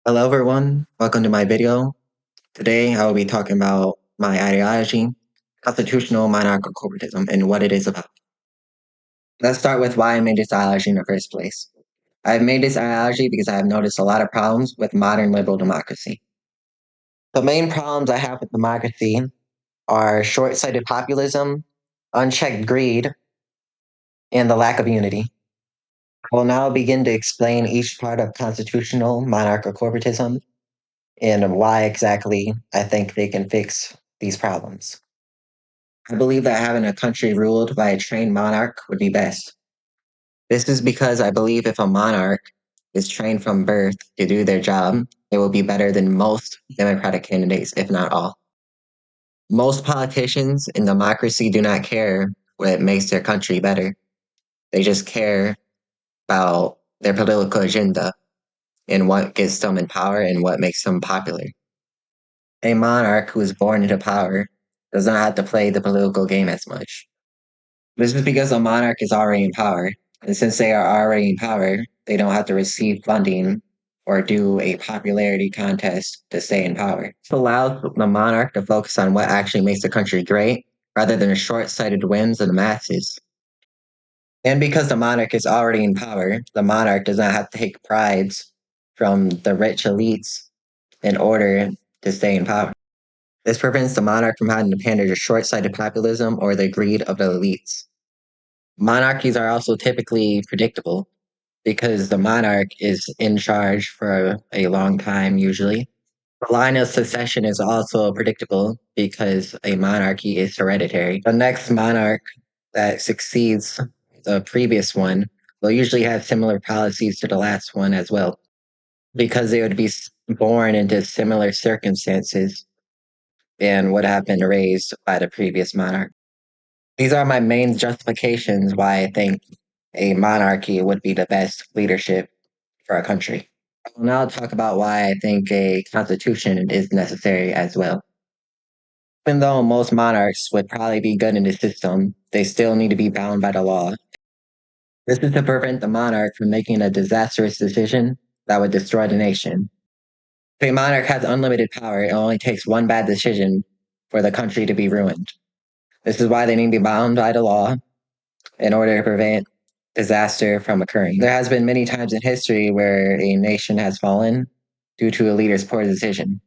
Hello everyone, welcome to my video. Today I will be talking about my ideology, constitutional monarcho-corporatism, and what it is about. Let's start with why I made this ideology in the first place. I've made this ideology because I have noticed a lot of problems with modern liberal democracy. The main problems I have with democracy are short-sighted populism, unchecked greed, and the lack of unity. I will now begin to explain each part of constitutional monarcho-corporatism and why exactly I think they can fix these problems. I believe that having a country ruled by a trained monarch would be best. This is because I believe if a monarch is trained from birth to do their job, it will be better than most Democratic candidates, if not all. Most politicians in democracy do not care what makes their country better. They just care about their political agenda and what gets them in power and what makes them popular. A monarch who is born into power does not have to play the political game as much. This is because a monarch is already in power, and since they are already in power, they don't have to receive funding or do a popularity contest to stay in power. This allows the monarch to focus on what actually makes the country great, rather than the short-sighted whims of the masses. And because the monarch is already in power, the monarch does not have to take bribes from the rich elites in order to stay in power. This prevents the monarch from having to pander to short-sighted populism or the greed of the elites. Monarchies are also typically predictable because the monarch is in charge for a long time, usually. The line of succession is also predictable because a monarchy is hereditary. The next monarch that succeeds the previous one will usually have similar policies to the last one as well, because they would be born into similar circumstances and would have been raised by the previous monarch. These are my main justifications why I think a monarchy would be the best leadership for a country. I will now talk about why I think a constitution is necessary as well. Even though most monarchs would probably be good in the system, they still need to be bound by the law. This is to prevent the monarch from making a disastrous decision that would destroy the nation. If a monarch has unlimited power, it only takes one bad decision for the country to be ruined. This is why they need to be bound by the law in order to prevent disaster from occurring. There has been many times in history where a nation has fallen due to a leader's poor decision.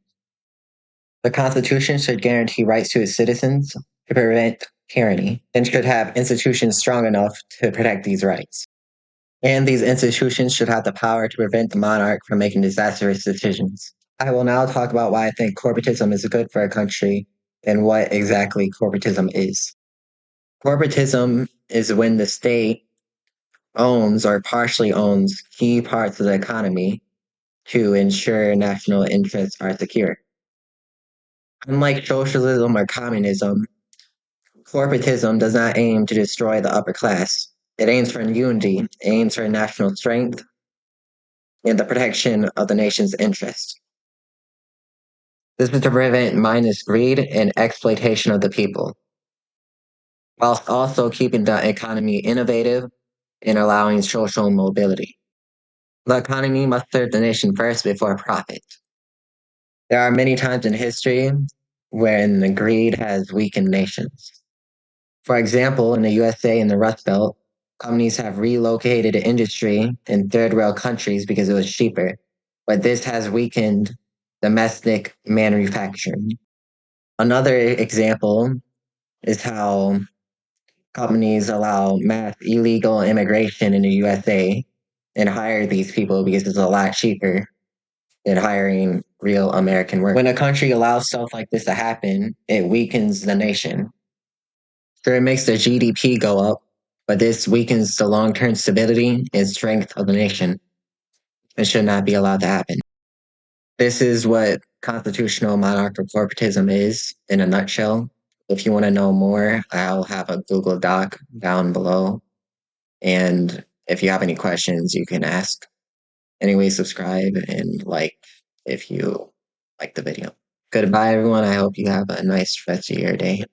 The Constitution should guarantee rights to its citizens to prevent tyranny and should have institutions strong enough to protect these rights. And these institutions should have the power to prevent the monarch from making disastrous decisions. I will now talk about why I think corporatism is good for a country and what exactly corporatism is. Corporatism is when the state owns or partially owns key parts of the economy to ensure national interests are secure. Unlike socialism or communism, corporatism does not aim to destroy the upper class. It aims for unity, it aims for national strength, and the protection of the nation's interests. This is to prevent mindless greed and exploitation of the people, whilst also keeping the economy innovative and allowing social mobility. The economy must serve the nation first before profit. There are many times in history when the greed has weakened nations. For example, in the USA and the Rust Belt, companies have relocated industry in third world countries because it was cheaper, but this has weakened domestic manufacturing. Another example is how companies allow mass illegal immigration in the USA and hire these people because it's a lot cheaper than hiring real American workers. When a country allows stuff like this to happen, it weakens the nation. Sure, it makes the GDP go up, but this weakens the long-term stability and strength of the nation. It should not be allowed to happen. This is what constitutional monarchical corporatism is in a nutshell. If you want to know more, I'll have a Google Doc down below. And if you have any questions, you can ask. Anyway, subscribe and like if you like the video. Goodbye, everyone. I hope you have a nice rest of your day.